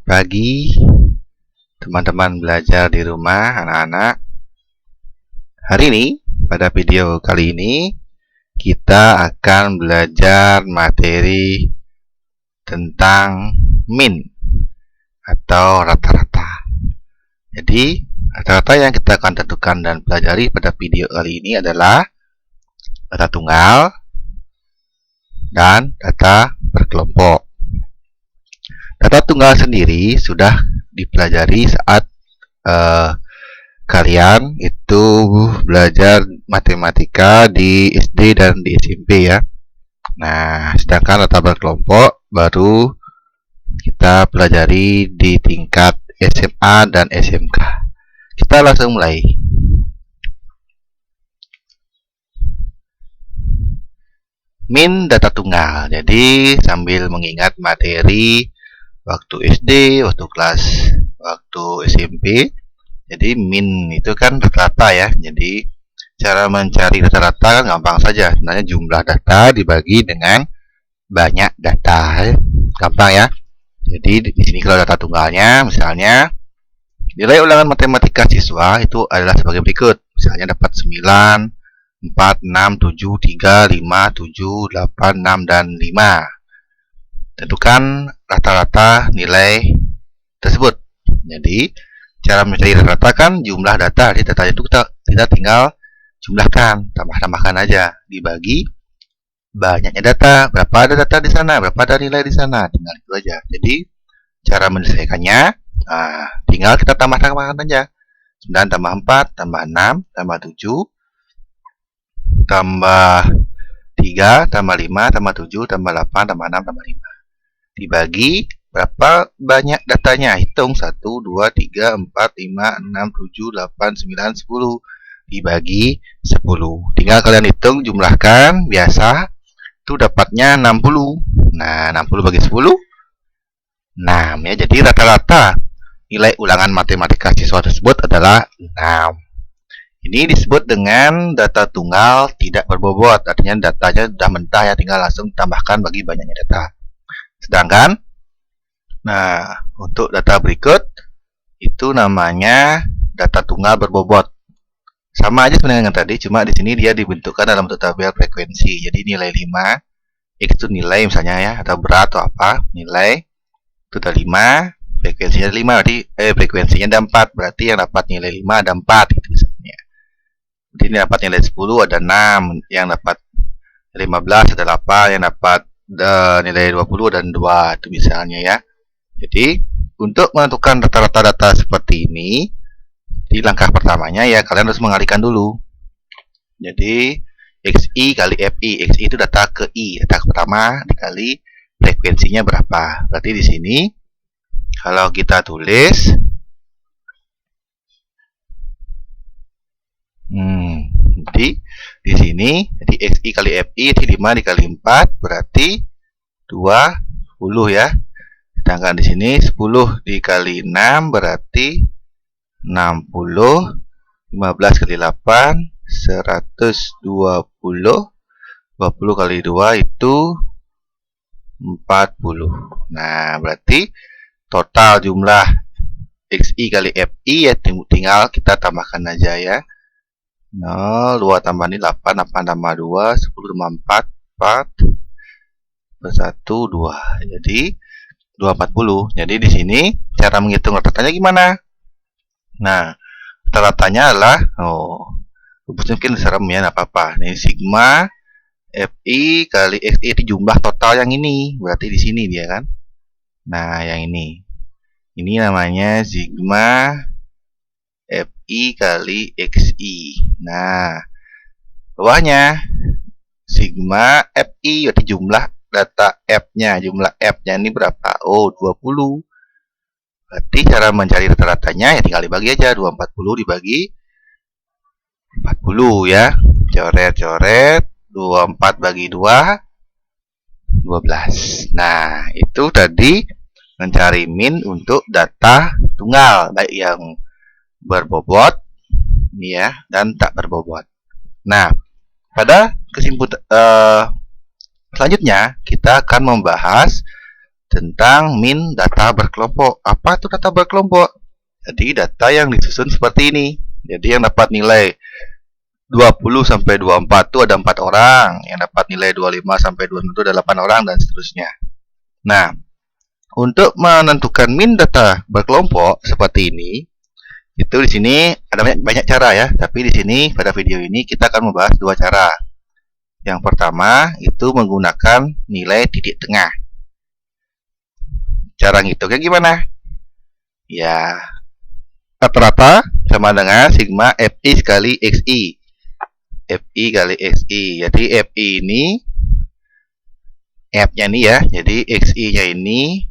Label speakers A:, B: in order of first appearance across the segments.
A: pagi teman-teman belajar di rumah anak-anak. Hari ini, pada video kali ini kita akan belajar materi tentang min atau rata-rata. Jadi rata-rata yang kita akan tentukan dan pelajari pada video kali ini adalah data tunggal dan data berkelompok. Data tunggal sendiri sudah dipelajari saat kalian itu belajar matematika di SD dan di SMP ya. Nah, sedangkan data berkelompok baru kita pelajari di tingkat SMA dan SMK. Kita langsung mulai. Min data tunggal. Jadi sambil mengingat materi waktu SD, waktu SMP. Jadi min itu kan rata-rata ya. Jadi cara mencari rata-rata kan gampang saja. Sebenarnya jumlah data dibagi dengan banyak data. Gampang ya. Jadi di sini kalau data tunggalnya misalnya nilai ulangan matematika siswa itu adalah sebagai berikut. Misalnya dapat 9, 4, 6, 7, 3, 5, 7, 8, 6, dan 5. Tentukan rata-rata nilai tersebut. Jadi cara mencari rata-rata kan jumlah data. Di data itu kita tinggal jumlahkan, tambahkan aja, dibagi banyaknya data. Berapa ada data di sana, berapa ada nilai di sana, tinggal itu aja. Jadi cara menyelesaikannya, tinggal kita tambahkan aja. 9 tambah 4 tambah 6 tambah 7 tambah 3 tambah 5 tambah 7 tambah 8 tambah 6 tambah 5. Dibagi berapa banyak datanya, hitung 1, 2, 3, 4, 5, 6, 7, 8, 9, 10. Dibagi 10. Tinggal kalian hitung, jumlahkan, biasa itu dapatnya 60. Nah, 60 bagi 10 6 ya. Jadi rata-rata nilai ulangan matematika siswa tersebut adalah 6. Ini disebut dengan data tunggal tidak berbobot. Artinya datanya sudah mentah ya, tinggal langsung tambahkan bagi banyaknya data. Sedangkan untuk data berikut itu namanya data tunggal berbobot. Sama aja sebenarnya dengan tadi, cuma di sini dia dibentukkan dalam bentuk tabel frekuensi. Jadi nilai 5, X itu nilai misalnya ya, atau berat atau apa, nilai itu ada 5, frekuensinya ada 5, berarti frekuensinya ada 4, berarti yang dapat nilai 5 ada 4 gitu misalnya. Jadi ini dapat nilai 10 ada 6, yang dapat 15 ada 8, yang dapat nilai 20 dan 2 itu misalnya ya. Jadi untuk menentukan rata-rata data seperti ini, di langkah pertamanya ya kalian harus mengalihkan dulu. Jadi XI kali FI, XI itu data ke I, data pertama dikali frekuensinya berapa. Berarti di sini kalau kita tulis jadi di sini jadi XI kali FI itu 5 dikali 4 berarti 20 ya. Sedangkan di sini 10 dikali 6 berarti 60, 15 kali 8 120, 20 kali 2 itu 40. Nah, berarti total jumlah XI kali FI ya tinggal kita tambahkan aja ya. 0, 2 tambah ini 8, 8 tambah 2, 10 tambah 4, 4 plus 1, 2. Jadi 240. Jadi di sini cara menghitung rata-ratanya gimana? Nah, rata-ratanya adalah mungkin serem ya, enggak apa-apa. Ini sigma FI kali XI itu jumlah total yang ini. Berarti di sini dia kan. Nah, yang ini. Ini namanya sigma FI kali XI. Nah, bawahnya sigma FI berarti jumlah data F-nya. Jumlah F-nya ini berapa? 20. Berarti cara mencari rata-ratanya ya tinggal dibagi aja. 240 dibagi 40 ya. Coret-coret. 24 bagi 2 12. Nah, itu tadi mencari min untuk data tunggal, baik yang berbobot ya dan tak berbobot. Nah, pada kesimpulan selanjutnya kita akan membahas tentang min data berkelompok. Apa itu data berkelompok? Jadi data yang disusun seperti ini. Jadi yang dapat nilai 20 sampai 24 itu ada 4 orang, yang dapat nilai 25 sampai 26 itu ada 8 orang, dan seterusnya. Nah, untuk menentukan min data berkelompok seperti ini, itu di sini ada banyak cara ya, tapi di sini pada video ini kita akan membahas dua cara. Yang pertama itu menggunakan nilai titik tengah. Cara ngitungnya gimana? Ya, rata-rata sama dengan sigma Fi kali Xi. Fi kali Xi. Jadi Fi ini F-nya ini ya. Jadi Xi-nya ini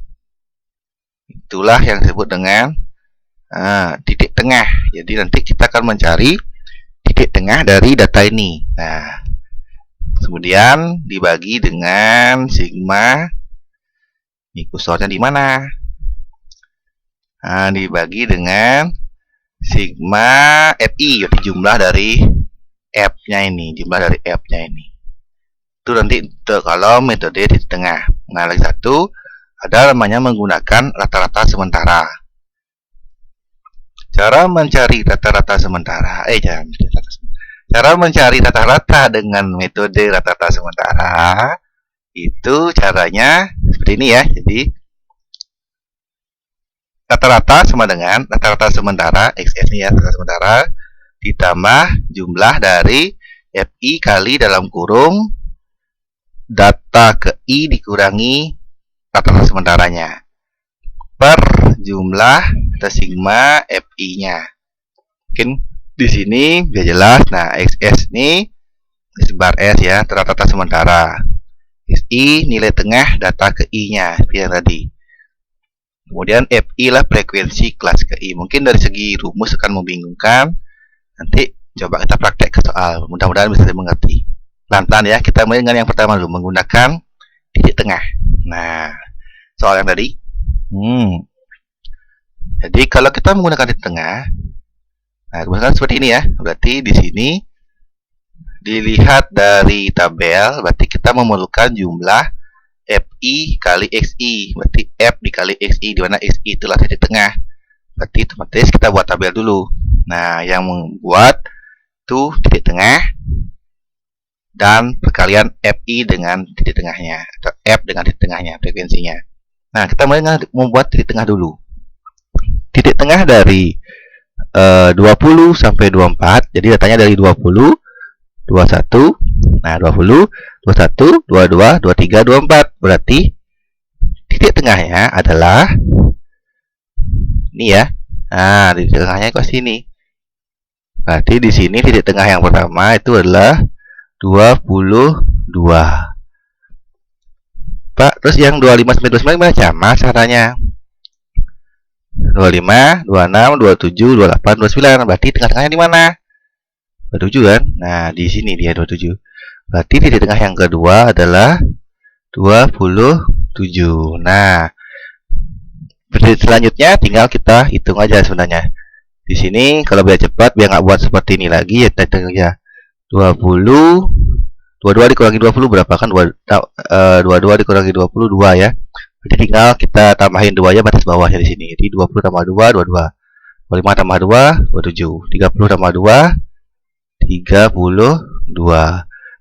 A: itulah yang disebut dengan titik tengah. Jadi nanti kita akan mencari titik tengah dari data ini. Nah, kemudian dibagi dengan sigma. Ini kursornya di mana? Nah, dibagi dengan sigma Fi, jadi jumlah dari F-nya ini, jumlah dari F-nya ini. Itu nanti kalau metode titik tengah. Nah, lagi satu ada namanya menggunakan rata-rata sementara. Cara mencari rata-rata sementara, cara mencari rata-rata dengan metode rata-rata sementara itu caranya seperti ini ya. Jadi rata-rata sama dengan rata-rata sementara XS ini ya, rata-rata sementara ditambah jumlah dari Fi kali dalam kurung data ke I dikurangi rata-rata sementaranya per jumlah sigma Fi-nya. Mungkin di sini biar jelas. Nah, XS ini sebar S ya, rata-rata sementara. Xi nilai tengah data ke I-nya yang tadi. Kemudian Fi lah frekuensi kelas ke I. Mungkin dari segi rumus akan membingungkan. Nanti coba kita praktek ke soal. Mudah-mudahan bisa dimengerti. Pelan-pelan ya. Kita mulai dengan yang pertama dulu, menggunakan titik tengah. Nah, soal yang tadi. Jadi kalau kita menggunakan titik tengah, nah kemudian seperti ini ya. Berarti di sini dilihat dari tabel, berarti kita memerlukan jumlah Fi kali Xi. Berarti F dikali Xi, di mana Xi itulah titik tengah. Berarti otomatis kita buat tabel dulu. Nah, yang membuat itu titik tengah dan perkalian Fi dengan titik tengahnya, atau F dengan titik tengahnya, frekuensinya. Nah, kita mulai membuat titik tengah dulu. Titik tengah dari 20 sampai 24. Jadi datanya dari 20, 21. Nah, 20, 21, 22, 23, 24. Berarti titik tengahnya adalah ini ya. Nah, titik tengahnya ke sini. Berarti di sini titik tengah yang pertama itu adalah 22. Pak, terus yang 25 sampai 29 gimana caranya? 25, 26, 27, 28, 29. Berarti tengah-tengahnya di mana? 27 kan? Nah, di sini dia 27. Berarti titik tengah yang kedua adalah 27. Nah, selanjutnya tinggal kita hitung aja sebenarnya. Di sini kalau biar cepat, biar nggak buat seperti ini lagi ya, kita hitung aja. 20, 22 dikurangi 20 berapa kan? 22 dikurangi 20, 2 ya. Jadi tinggal kita tambahin 2 ya batas bawahnya di sini. Jadi 20 tambah 2, 22. 25 tambah 2, 27. 30 tambah 2, 32.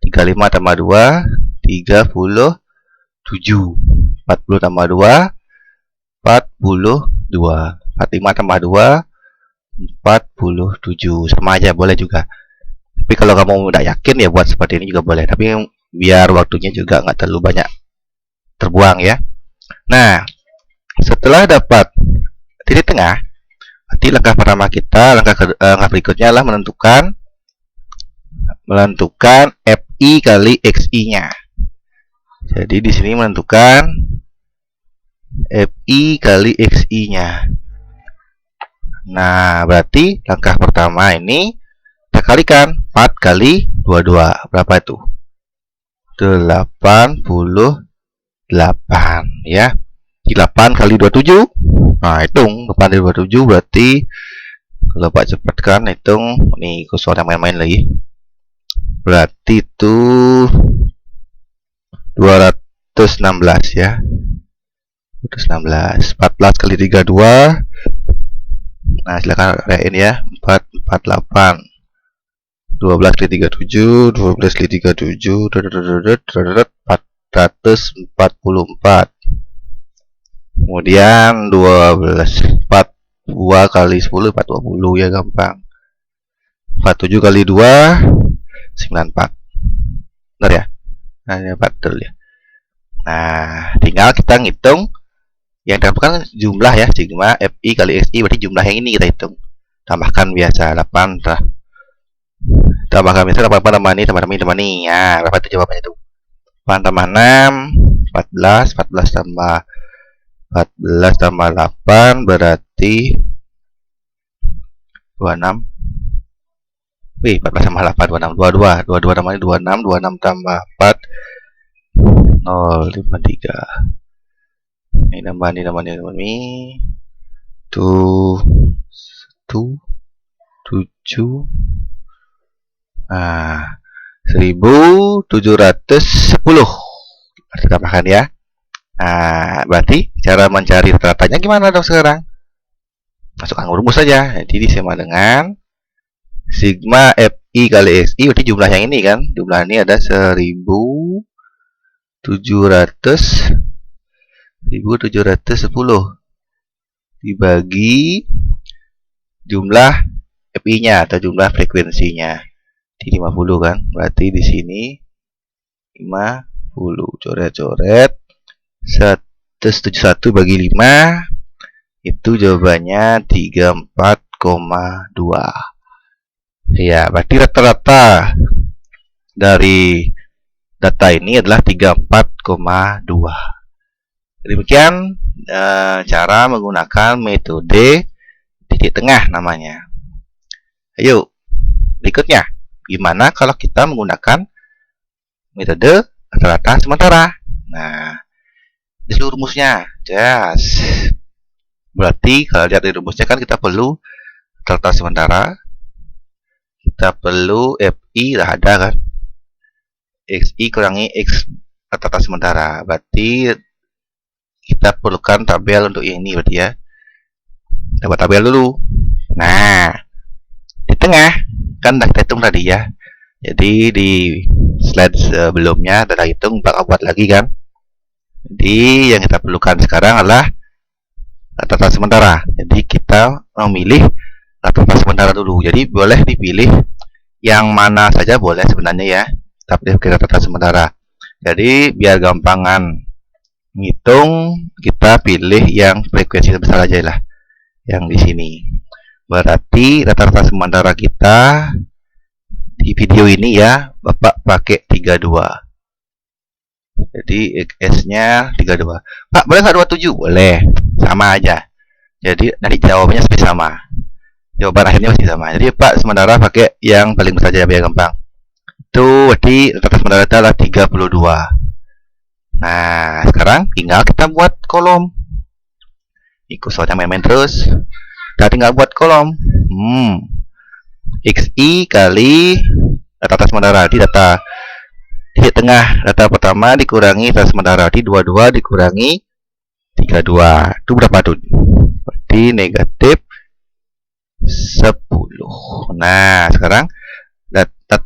A: 35 tambah 2, 37. 40 tambah 2, 42. 45 tambah 2, 47. Sama aja, boleh juga. Tapi kalau kamu tidak yakin ya buat seperti ini juga boleh. Tapi biar waktunya juga nggak terlalu banyak terbuang ya. Nah, setelah dapat titik tengah, berarti langkah pertama kita, langkah berikutnya adalah menentukan Fi kali Xi-nya. Jadi di sini menentukan Fi kali Xi-nya. Nah, berarti langkah pertama ini kita kalikan 4 kali 22. Berapa itu? 88 ya. 8 kali 27. Nah, hitung 8 kali 27 berarti kalau Pak cepatkan hitung, nih kursor yang main-main lagi. Berarti itu 216 ya. 216. 14 kali 32. Nah, silakan rayain ya. 448. 12 kali 37, 12 kali 37, 444. Kemudian 12, 42 kali 10, 420 ya, gampang. 47 kali 2, 94. Benar ya? Nah, ini betul ya. Nah, tinggal kita ngitung yang dapatkan jumlah ya, sigma FI kali SI, berarti jumlah yang ini kita hitung. Tambahkan biasa 8 lah. Tambahkan biasa 8 tambah ini, tambah ini. Ya, berapa itu jawabannya itu? 8 tambah 6, 14, 14 tambah 14 tambah 8 berarti 26. Wih, 14 tambah 8, 26, 22. 22 tambah 26, 26 tambah 4, 053. Ini nambah ini. Tuh, 7. Nah, 1710. Harus tambahkan ya. Nah, berarti cara mencari rata-ratanya gimana dong sekarang? Masukkan rumus saja. Jadi sama dengan sigma FI kali SI, berarti jumlah yang ini kan. Jumlah ini ada 1710 dibagi jumlah FI-nya atau jumlah frekuensinya. Di 50 kan. Berarti di sini 50. Coret-coret. 171 bagi 5 itu jawabannya 34,2. Ya, berarti rata-rata dari data ini adalah 34,2. Demikian cara menggunakan metode titik tengah namanya. Ayo, berikutnya. Gimana kalau kita menggunakan metode rata-rata sementara? Nah, di seluruh rumusnya. Yes. Berarti kalau lihat di rumusnya kan kita perlu rata-rata sementara. Kita perlu FI lah ada kan. XI kurangi X rata-rata sementara. Berarti kita perlukan tabel untuk ini berarti ya. Kita buat tabel dulu. Nah, di tengah kan udah kita hitung tadi ya. Jadi di slide sebelumnya kita hitung, bakal buat lagi kan. Jadi yang kita perlukan sekarang adalah rata-rata sementara. Jadi kita memilih rata-rata sementara dulu. Jadi boleh dipilih yang mana saja boleh sebenarnya ya. Tapi rata-rata sementara. Jadi biar gampangan ngitung, kita pilih yang frekuensi sebesar aja lah. Yang di sini. Berarti rata-rata sementara kita di video ini ya, Bapak pakai 32. Jadi XS-nya 32. Pak, boleh nggak 27? Boleh. Sama aja. Jadi nanti jawabannya masih sama. Jawaban akhirnya masih sama. Jadi Pak sementara pakai yang paling besar aja biar gampang. Itu berarti rata-rata sementara adalah 32. Nah, sekarang tinggal kita buat kolom. Ikut soalnya main-main terus. Kita tinggal buat kolom. XI kali rata-rata sementara. Di data titik tengah data pertama dikurangi data sementara. Di 22 dikurangi 32. Itu berapa tuh? Berarti negatif 10. Nah, sekarang data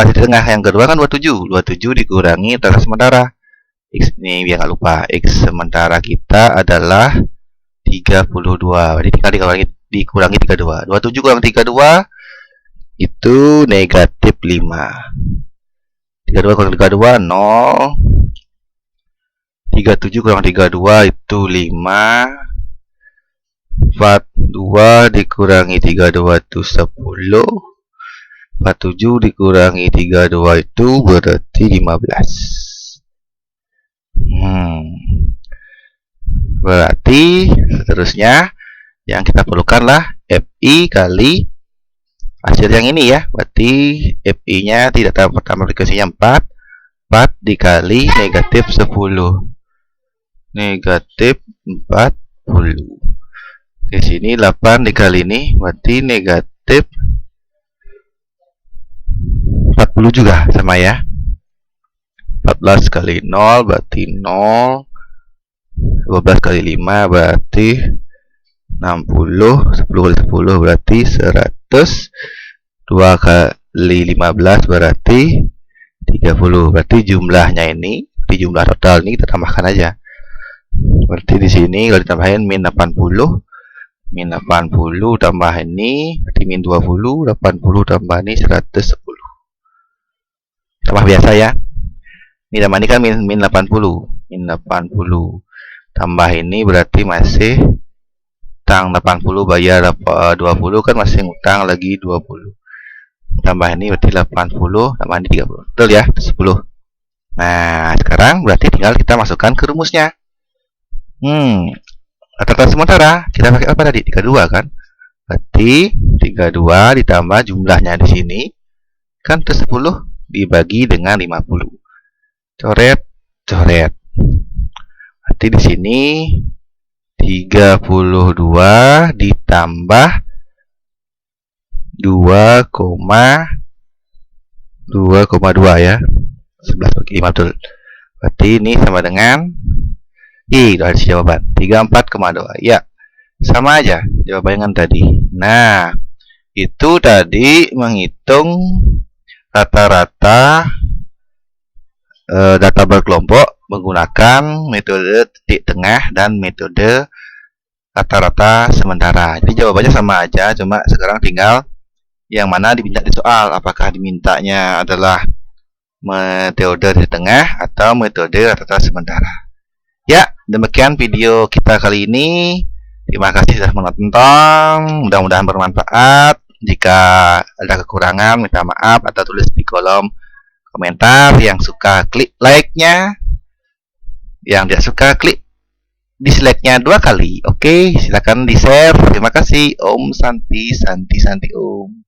A: titik tengah yang kedua kan 27. 27 dikurangi data sementara. X ini biar nggak lupa. X sementara kita adalah 32. Jadi tinggal dikurangi 32. 27 kurang 32 itu negatif 5. 32 kurang 32 0. 37 kurang 32 itu 5. 42 dikurangi 32 itu 10. 47 dikurangi 32 itu berarti 15. Berarti seterusnya yang kita perlukanlah FI kali hasil yang ini ya. Berarti FI-nya tidak tahu pertama frekuensinya 4. 4 dikali negatif 10. Negatif 40. Di sini 8 dikali ini berarti negatif 40 juga sama ya. 14 kali 0 berarti 0. 12 kali 5 berarti 60. 10 kali 10 berarti 100. 2 kali 15 berarti 30. Berarti jumlahnya ini, di jumlah total ini kita tambahkan aja. Berarti di sini kalau ditambahin min 80, min 80 tambah ini berarti min 20, 80 tambah ini 110. Tambah biasa ya. Ini tambah ini kan min 80. Min 80 tambah ini berarti masih utang 80 bayar 20 kan masih ngutang lagi 20. Tambah ini berarti 80 tambah ini 30. Betul ya? 10. Nah, sekarang berarti tinggal kita masukkan ke rumusnya. Rata-rata sementara kita pakai apa tadi? 32 kan? Berarti 32 ditambah jumlahnya di sini kan 10 dibagi dengan 50. Coret, coret. Berarti di sini 32 ditambah 2,2 ya. 11 bagi 5 betul. Berarti ini sama dengan udah ada jawaban 34,2. Ya, sama aja jawaban dengan tadi. Nah, itu tadi menghitung rata-rata data berkelompok menggunakan metode titik tengah dan metode rata-rata sementara. Jadi jawabannya sama aja, cuma sekarang tinggal yang mana diminta di soal. Apakah dimintanya adalah metode titik tengah atau metode rata-rata sementara. Ya, demikian video kita kali ini. Terima kasih sudah menonton. Mudah-mudahan bermanfaat. Jika ada kekurangan, minta maaf atau tulis di kolom komentar. Yang suka klik like-nya, yang tidak suka klik dislike-nya 2 kali. Oke, silakan di-share. Terima kasih. Om Santi Santi Santi Om.